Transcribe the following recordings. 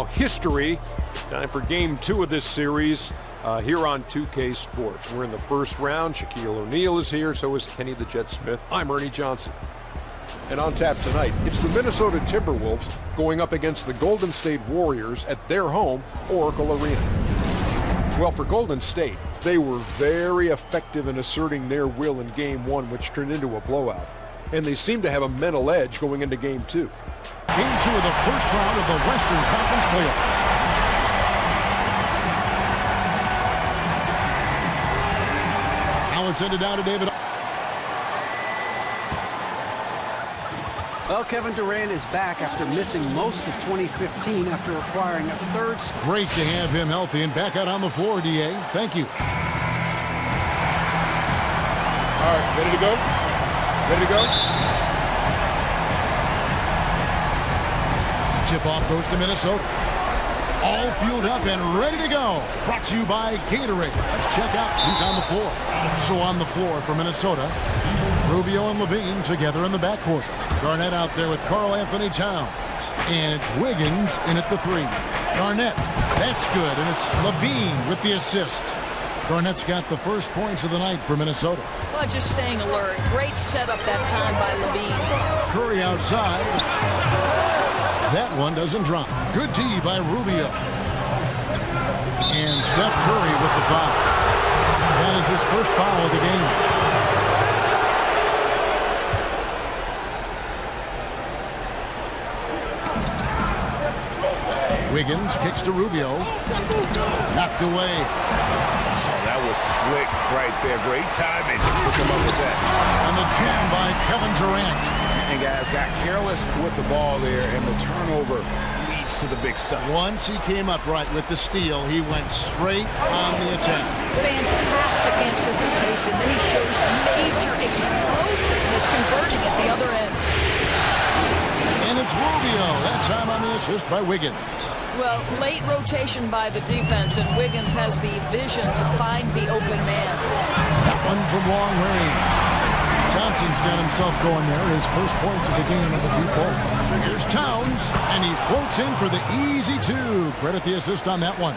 now history. Time for game 2 of this series here on 2K Sports. We're in the first round. Shaquille O'Neal is here, so is Kenny the Jet Smith. I'm Ernie Johnson. And on tap tonight, it's the Minnesota Timberwolves going up against the Golden State Warriors at their home, Oracle Arena. Well, for Golden State, they were very effective in asserting their will in game 1, which turned into a blowout. And they seem to have a mental edge going into game 2. Game 2 of the first round of the Western Conference playoffs. Now it's ended down to David. Well, Kevin Durant is back after missing most of 2015 after acquiring a third. Great to have him healthy and back out on the floor, D.A. Thank you. All right, ready to go? Ready to go? Tip off goes to Minnesota. All fueled up and ready to go. Brought to you by Gatorade. Let's check out who's on the floor. So on the floor for Minnesota, Rubio and Levine together in the backcourt. Garnett out there with Karl Anthony Towns. And it's Wiggins in at the 3. Garnett, that's good. And it's Levine with the assist. Garnett's got the first points of the night for Minnesota. Well, just staying alert. Great setup that time by Levine. Curry outside. That one doesn't drop. Good D by Rubio. And Steph Curry with the foul. That is his first foul of the game. Wiggins kicks to Rubio. Knocked away. That was slick right there. Great timing to come up with that. And the jam by Kevin Durant. And guys got careless with the ball there, and the turnover leads to the big stuff. Once he came up right with the steal, he went straight on the attack. Fantastic anticipation. Then he shows major explosiveness converting at the other end. And it's Rubio. That time on the assist by Wiggins. Well, late rotation by the defense, and Wiggins has the vision to find the open man. That one from long range. Thompson's got himself going there. His first points of the game on the deep ball. Here's Towns, and he floats in for the easy 2. Credit the assist on that one.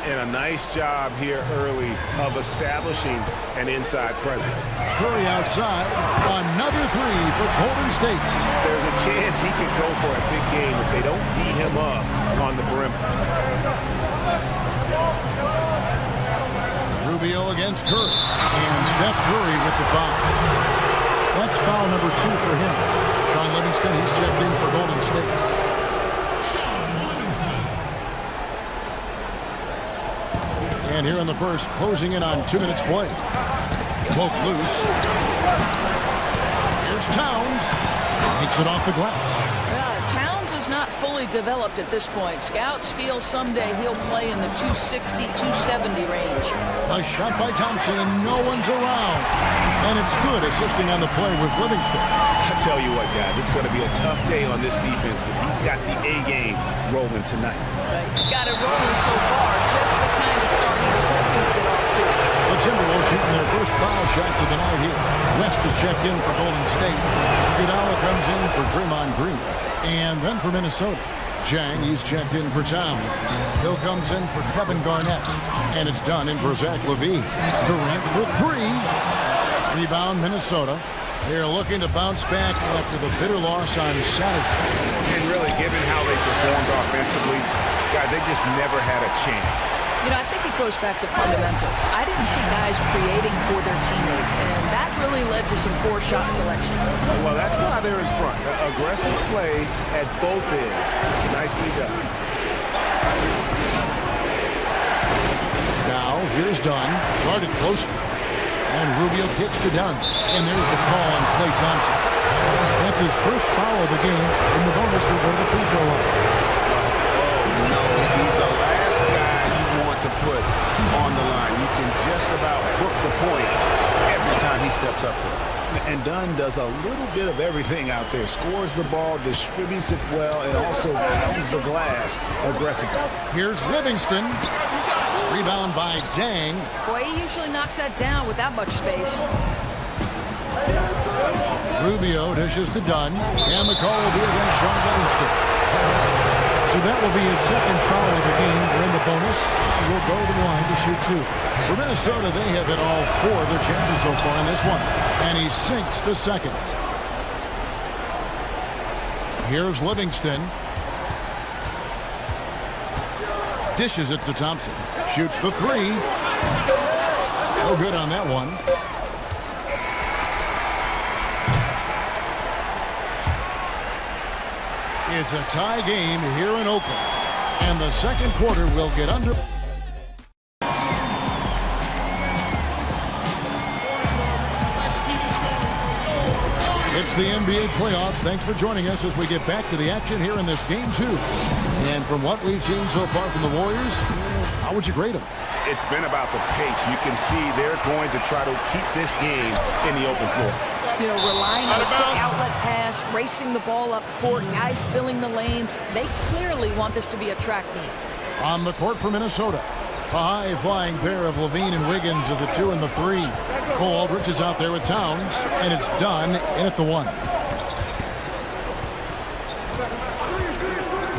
And a nice job here early of establishing an inside presence. Curry outside. Another 3 for Golden State. There's a chance he could go for a big game if they don't beat him up on the perimeter. Rubio against Curry. And Steph Curry with the foul. That's foul number 2 for him. Sean Livingston, he's checked in for Golden State. And here in the first, closing in on 2 minutes play. Poke loose. Here's Towns. Makes it off the glass. Towns is not fully developed at this point. Scouts feel someday he'll play in the 260, 270 range. A shot by Thompson, and no one's around. And it's good assisting on the play with Livingston. I tell you what, guys, it's going to be a tough day on this defense, but he's got the A game rolling tonight. He's got it rolling so far, just the kind of start he was hoping to get off to. The Timberwolves shooting their first foul shots of the night here. West is checked in for Golden State. Iguodala comes in for Draymond Green. And then for Minnesota, Jang, he's checked in for Towns. Hill comes in for Kevin Garnett. And it's done in for Zach LaVine. Durant for 3. Rebound Minnesota. They're looking to bounce back after the bitter loss on Saturday. And really, given how they performed offensively, guys, they just never had a chance. You know, I think it goes back to fundamentals. I didn't see guys creating for their teammates, and that really led to some poor shot selection. Well, that's why they're in front. Aggressive play at both ends. Nicely done. Now, here's Dunn. Guarded closely. And Rubio kicks to Dunn. And there's the call on Klay Thompson. That's his first foul of the game. And the bonus will go to the free throw line. Oh, no. He's the last guy you want to put on the line. You can just about book the points every time he steps up there. And Dunn does a little bit of everything out there. Scores the ball, distributes it well, and also pounds the glass aggressively. Here's Livingston. Rebound by Dang. Boy, he usually knocks that down with that much space. Rubio dishes to Dunn. And the call will be against Sean Livingston. So that will be his second foul of the game. We're in the bonus. We'll go to the line to shoot 2. For Minnesota, they have hit all 4 of their chances so far in this one. And he sinks the second. Here's Livingston. Dishes it to Thompson. Shoots the 3. No good on that one. It's a tie game here in Oakland. And the second quarter will get under. It's the NBA playoffs. Thanks for joining us as we get back to the action here in this game 2. And from what we've seen so far from the Warriors, how would you grade them? It's been about the pace. You can see they're going to try to keep this game in the open floor. You know, relying on a quick outlet pass, racing the ball up court, guys filling the lanes. They clearly want this to be a track meet. On the court for Minnesota, a high-flying pair of Levine and Wiggins of the 2 and the 3. Cole Aldrich is out there with Towns, and it's done in at the 1.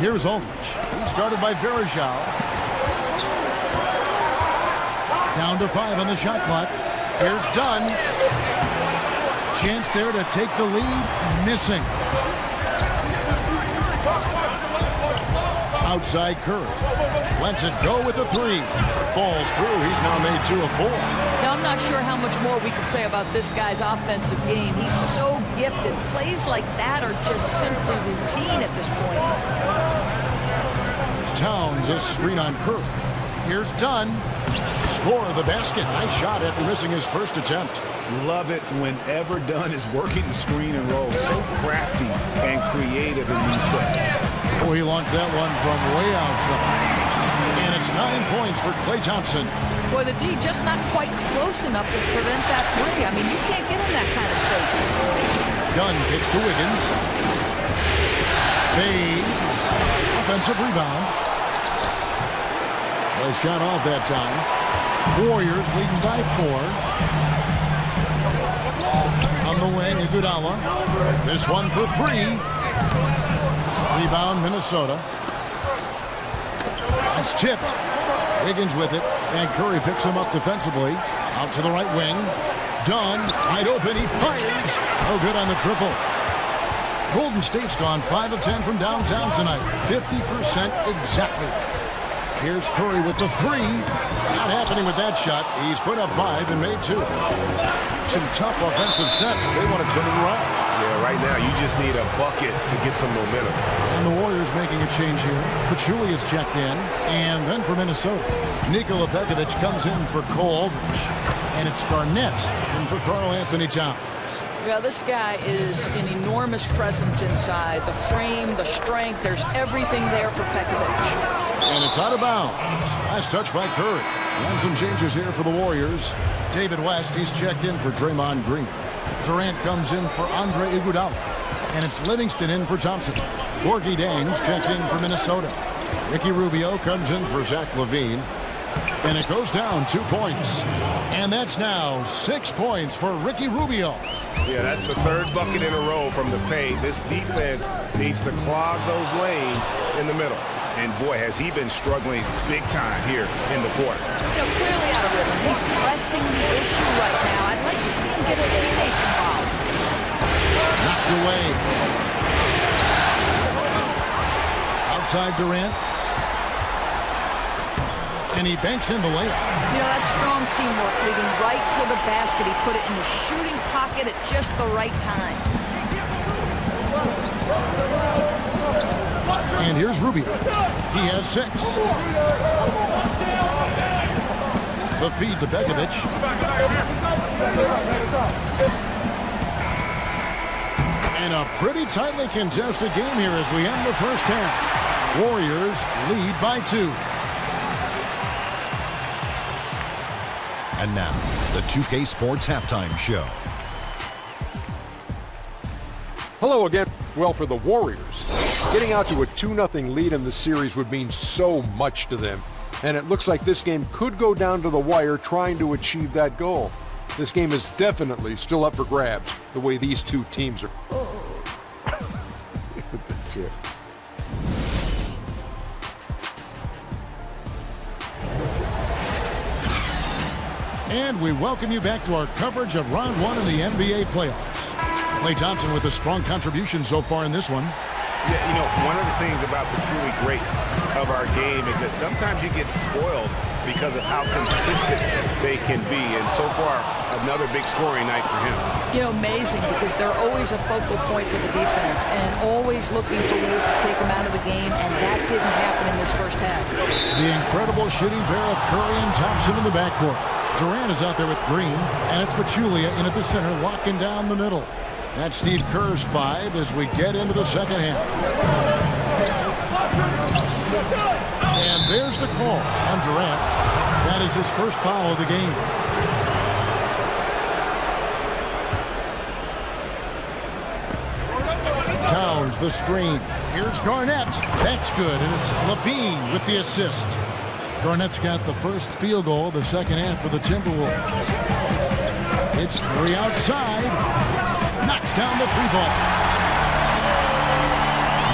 Here's Aldrich. He's guarded by Verajao. Down to 5 on the shot clock. Here's Dunn. Chance there to take the lead. Missing. Outside Curry. Lets it go with the 3. Falls through. He's now made 2 of 4. Now, I'm not sure how much more we can say about this guy's offensive game. He's so gifted. Plays like that are just simply routine at this point. Towns a screen on Curry. Here's Dunn. Score the basket. Nice shot after missing his first attempt. Love it whenever Dunn is working the screen and roll. So crafty and creative in these sets. Oh, he launched that one from way outside. And it's 9 points for Klay Thompson. Boy, the D just not quite close enough to prevent that 3. I mean, you can't get in that kind of space. Dunn kicks to Wiggins. Fades. Offensive rebound. A shot off that time. Warriors leading by 4. On the wing, Iguodala. This one for 3. Rebound, Minnesota. It's tipped. Wiggins with it, and Curry picks him up defensively. Out to the right wing. Dunn, wide open, he fires. No good on the triple. Golden State's gone 5 of 10 from downtown tonight. 50% exactly. Here's Curry with the 3. Not happening with that shot. He's put up 5 and made 2. Some tough offensive sets. They want to turn it around. Yeah, right now you just need a bucket to get some momentum. And the Warriors making a change here. Pachulia is checked in. And then for Minnesota, Nikola Pekovic comes in for Cole Aldrich. And it's Garnett in for Karl Anthony Towns. Yeah, this guy is an enormous presence inside. The frame, the strength, there's everything there for Pekovic. And it's out of bounds. Nice touch by Curry. And some changes here for the Warriors. David West, he's checked in for Draymond Green. Durant comes in for Andre Iguodala. And it's Livingston in for Thompson. Gorgie Daines checked in for Minnesota. Ricky Rubio comes in for Zach LaVine. And it goes down 2 points. And that's now 6 points for Ricky Rubio. Yeah, that's the 3rd bucket in a row from the paint. This defense needs to clog those lanes in the middle. And boy, has he been struggling big time here in the quarter. You know, clearly out of rhythm. He's pressing the issue right now. I'd like to see him get his teammates involved. Knocked away. Outside Durant. And he banks in the layup. You know, that's strong teamwork, leading right to the basket. He put it in the shooting pocket at just the right time. And here's Rubio. He has 6. The feed to Pekovic. And a pretty tightly contested game here as we end the first half. Warriors lead by 2. And now, the 2K Sports Halftime Show. Hello again. Well, for the Warriors, getting out to a 2-0 lead in the series would mean so much to them. And it looks like this game could go down to the wire trying to achieve that goal. This game is definitely still up for grabs, the way these two teams are. That's it. And we welcome you back to our coverage of round one of the NBA playoffs. Klay Thompson with a strong contribution so far in this one. Yeah, you know, one of the things about the truly greats of our game is that sometimes you get spoiled because of how consistent they can be. And so far, another big scoring night for him. You know, amazing, because they're always a focal point for the defense and always looking for ways to take them out of the game, and that didn't happen in this first half. The incredible shooting pair of Curry and Thompson in the backcourt. Durant is out there with Green, and it's Pachulia in at the center, locking down the middle. That's Steve Kerr's 5 as we get into the second half. And there's the call on Durant. That is his first foul of the game. Towns the screen. Here's Garnett. That's good, and it's Levine with the assist. Garnett's got the first field goal of the second half for the Timberwolves. It's Curry outside. Knocks down the 3-ball.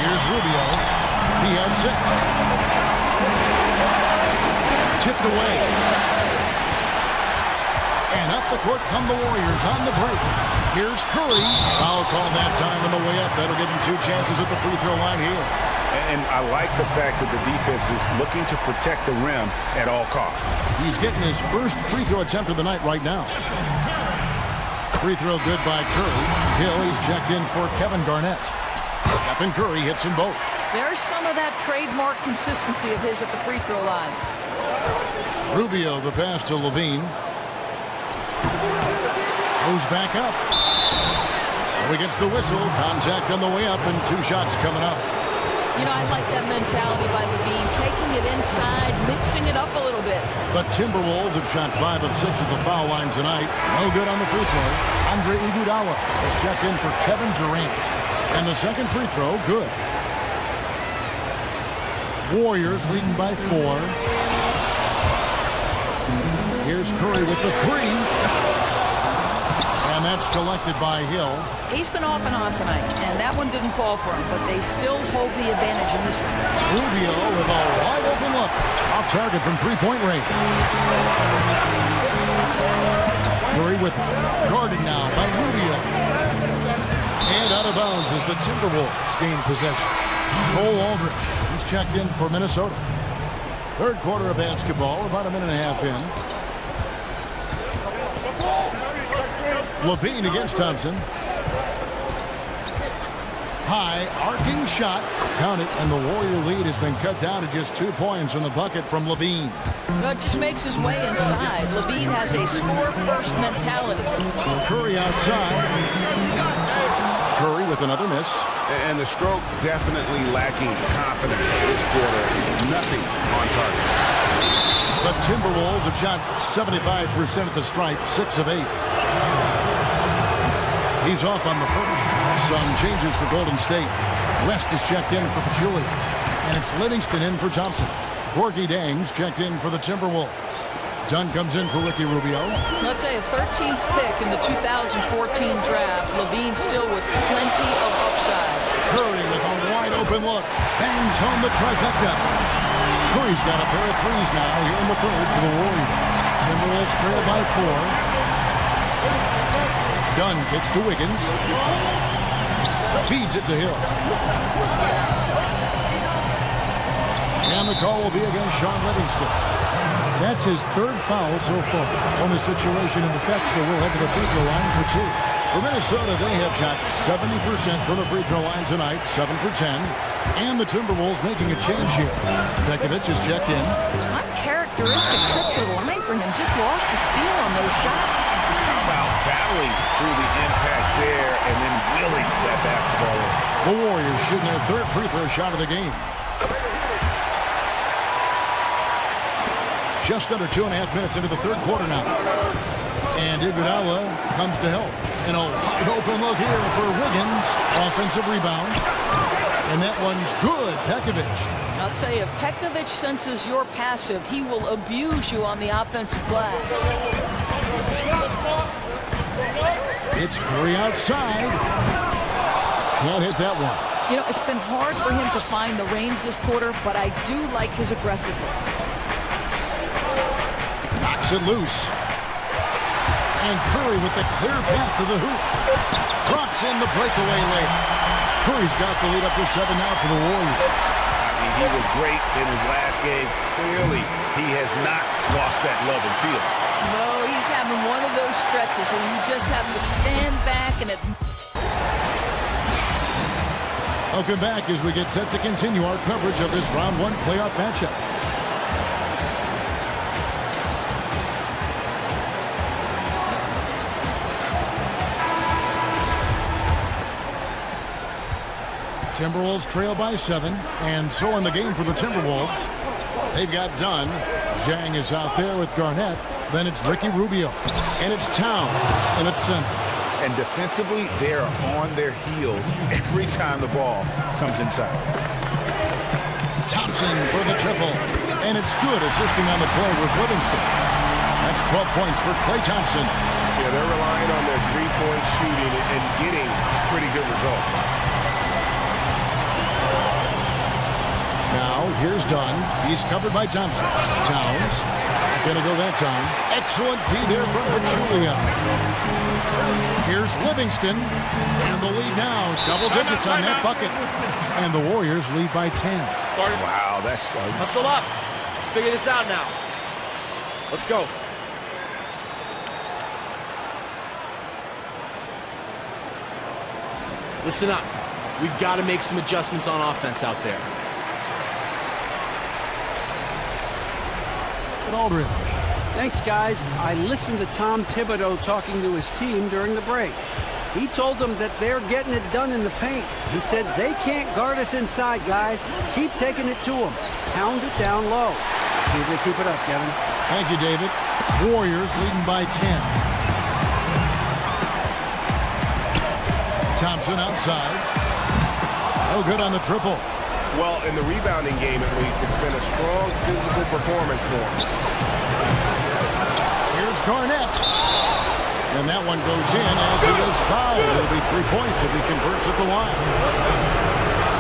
Here's Rubio. He has 6. Tipped away. And up the court come the Warriors on the break. Here's Curry. Foul call that time on the way up. That'll give him 2 chances at the free throw line here. And I like the fact that the defense is looking to protect the rim at all costs. He's getting his first free throw attempt of the night right now. Free throw good by Curry. Hill, he's checked in for Kevin Garnett. Stephen Curry hits them both. There's some of that trademark consistency of his at the free throw line. Rubio, the pass to Levine. Goes back up. So he gets the whistle. Contact on the way up and 2 shots coming up. You know, I like that mentality by Levine, taking it inside, mixing it up a little bit. The Timberwolves have shot 5 of 6 at the foul line tonight. No good on the free throw. Andre Iguodala has checked in for Kevin Durant. And the second free throw, good. Warriors leading by 4. Here's Curry with the 3. And that's collected by Hill. He's been off and on tonight, and that one didn't fall for him, but they still hold the advantage in this one. Rubio with a wide open look. Off target from 3-point range. Curry with it. Guarded now by Rubio. And out of bounds as the Timberwolves gain possession. Cole Aldrich, he's checked in for Minnesota. Third quarter of basketball, about a minute and a half in. Levine against Thompson. High, arcing shot. Count it, and the Warrior lead has been cut down to just 2 points in the bucket from Levine. But just makes his way inside. Levine has a score-first mentality. Curry outside. Curry with another miss. And the stroke definitely lacking confidence this quarter. Nothing on target. The Timberwolves have shot 75% at the stripe, 6 of 8. He's off on the first. Some changes for Golden State. West is checked in for Pachulia. And it's Livingston in for Thompson. Gorgie Dang's checked in for the Timberwolves. Dunn comes in for Ricky Rubio. I'll tell you, 13th pick in the 2014 draft. Levine still with plenty of upside. Curry with a wide open look. Bangs home the trifecta. Curry's got a pair of threes now here in the third for the Warriors. Timberwolves trail by 4. Dunn gets to Wiggins. Feeds it to Hill. And the call will be against Sean Livingston. That's his 3rd foul so far on the situation in effect, so we'll head to the free throw line for 2. For Minnesota, they have shot 70% from the free throw line tonight, 7 for 10. And the Timberwolves making a change here. Pekovic is checked in. Uncharacteristic trip to the line for him. Just lost his feel on those shots. About battling through the impact there and then wheeling that basketball in. The Warriors shooting their 3rd free throw shot of the game. Just under 2.5 minutes into the 3rd quarter now. And Iguodala comes to help. And a wide open look here for Wiggins. Offensive rebound. And that one's good. Pekovic. I'll tell you, if Pekovic senses you're passive, he will abuse you on the offensive glass. It's Curry outside. Can't hit that one. You know, it's been hard for him to find the range this quarter, but I do like his aggressiveness. Knocks it loose. And Curry with the clear path to the hoop. Drops in the breakaway late. Curry's got the lead up to 7 now for the Warriors. He was great in his last game. Clearly, he has not lost that love and feel. No, he's having one of those stretches where you just have to stand back and Welcome back as we get set to continue our coverage of this round 1 playoff matchup. Timberwolves trail by 7, and so in the game for the Timberwolves. They've got Dunn. Zhang is out there with Garnett. Then it's Ricky Rubio. And it's Towns in its center. And defensively, they are on their heels every time the ball comes inside. Thompson for the triple. And it's good, assisting on the play with Livingston. That's 12 points for Klay Thompson. Yeah, they're relying on their three-point shooting and getting pretty good results. Now, here's Dunn. He's covered by Thompson. Towns. Not going to go that time. Excellent D there from Pachulia. Here's Livingston. And the lead now. Double digits on that bucket. And the Warriors lead by 10. Wow, that's... Hustle up. Let's figure this out now. Let's go. Listen up. We've got to make some adjustments on offense out there. Aldridge. Thanks, guys. I listened to Tom Thibodeau talking to his team during the break. He told them that they're getting it done in the paint. He said they can't guard us inside, guys. Keep taking it to them. Pound it down low. See if they keep it up, Kevin. Thank you, David. Warriors leading by 10. Thompson outside. No good on the triple. Well, in the rebounding game, at least, it's been a strong physical performance for him. Here's Garnett. And that one goes in as he is fouled. It'll be 3 points if he converts at the line.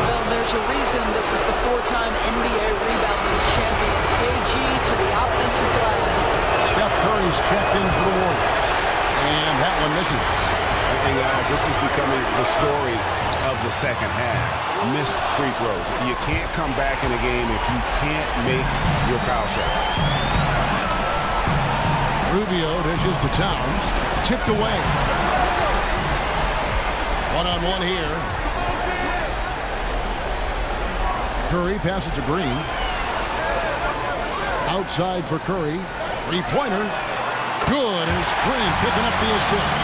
well, there's a reason this is the 4-time NBA rebounding champion. KG to the offensive glass. Steph Curry's checked in for the Warriors. And that one misses. And guys, this is becoming the story of the second half. Missed free throws. You can't come back in a game if you can't make your foul shot. Rubio dishes to Towns. Tipped away. One-on-one here. Curry passes to Green. Outside for Curry. Three-pointer. Good, and it's Green picking up the assist.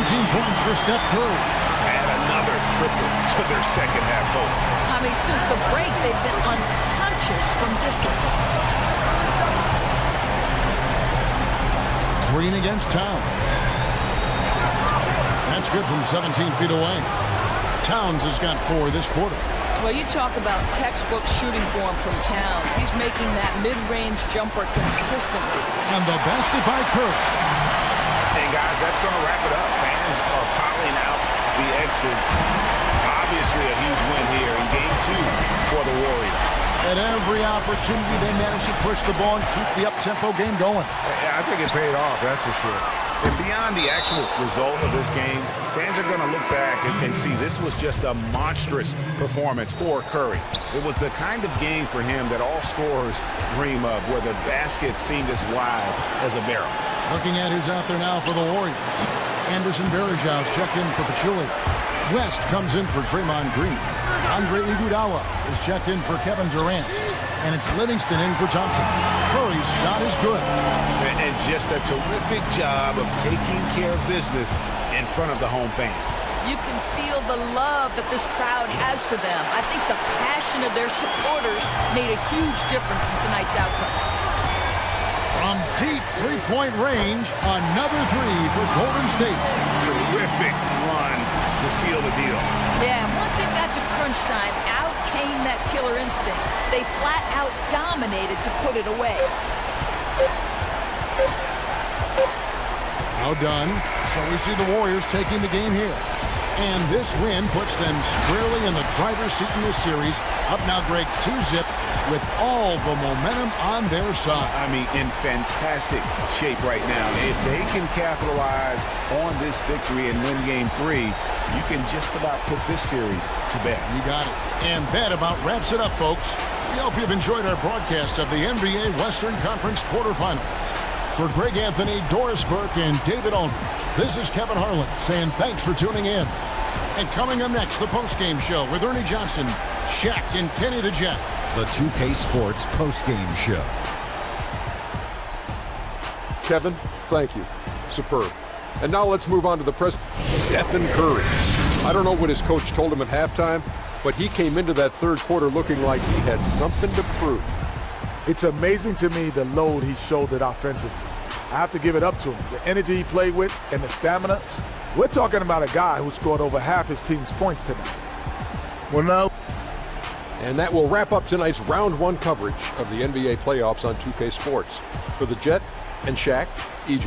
19 points for Steph Curry. And another triple to their second half total. I mean, since the break, they've been unconscious from distance. Green against Towns. That's good from 17 feet away. Towns has got 4 this quarter. Well, you talk about textbook shooting form from Towns. He's making that mid-range jumper consistently. And the basket by Curry. And guys, that's going to wrap it up. Fans are piling out the exits. Obviously a huge win here in Game 2 for the Warriors. At every opportunity, they managed to push the ball and keep the up-tempo game going. Yeah, I think it paid off, that's for sure. And beyond the actual result of this game, fans are going to look back and see this was just a monstrous performance for Curry. It was the kind of game for him that all scorers dream of, where the basket seemed as wide as a barrel. Looking at who's out there now for the Warriors. Anderson Varejão's checked in for Pachulia. West comes in for Draymond Green. Andre Iguodala is checked in for Kevin Durant. And it's Livingston in for Thompson. Curry's shot is good. And just a terrific job of taking care of business in front of the home fans. You can feel the love that this crowd has for them. I think the passion of their supporters made a huge difference in tonight's outcome. From deep three-point range, another 3 for Golden State. Terrific run to seal the deal. Yeah, once it got to crunch time, out came that killer instinct. They flat out dominated to put it away. Now done. So we see the Warriors taking the game here. And this win puts them squarely in the driver's seat in this series. Up now, Greg, 2-zip with all the momentum on their side. I mean, in fantastic shape right now. If they can capitalize on this victory and win Game 3, you can just about put this series to bed. You got it. And that about wraps it up, folks. We hope you've enjoyed our broadcast of the NBA Western Conference quarterfinals. For Greg Anthony, Doris Burke, and David Aldridge, this is Kevin Harlan saying thanks for tuning in. And coming up next, the postgame show with Ernie Johnson, Shaq, and Kenny the Jet. The 2K Sports postgame show. Kevin, thank you. Superb. And now let's move on to the present. Stephen Curry. I don't know what his coach told him at halftime, but he came into that third quarter looking like he had something to prove. It's amazing to me the load he shouldered offensively. I have to give it up to him. The energy he played with and the stamina. We're talking about a guy who scored over half his team's points tonight. Well, now. And that will wrap up tonight's round one coverage of the NBA playoffs on 2K Sports. For the Jet and Shaq, EJ,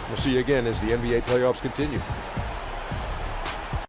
we'll see you again as the NBA playoffs continue.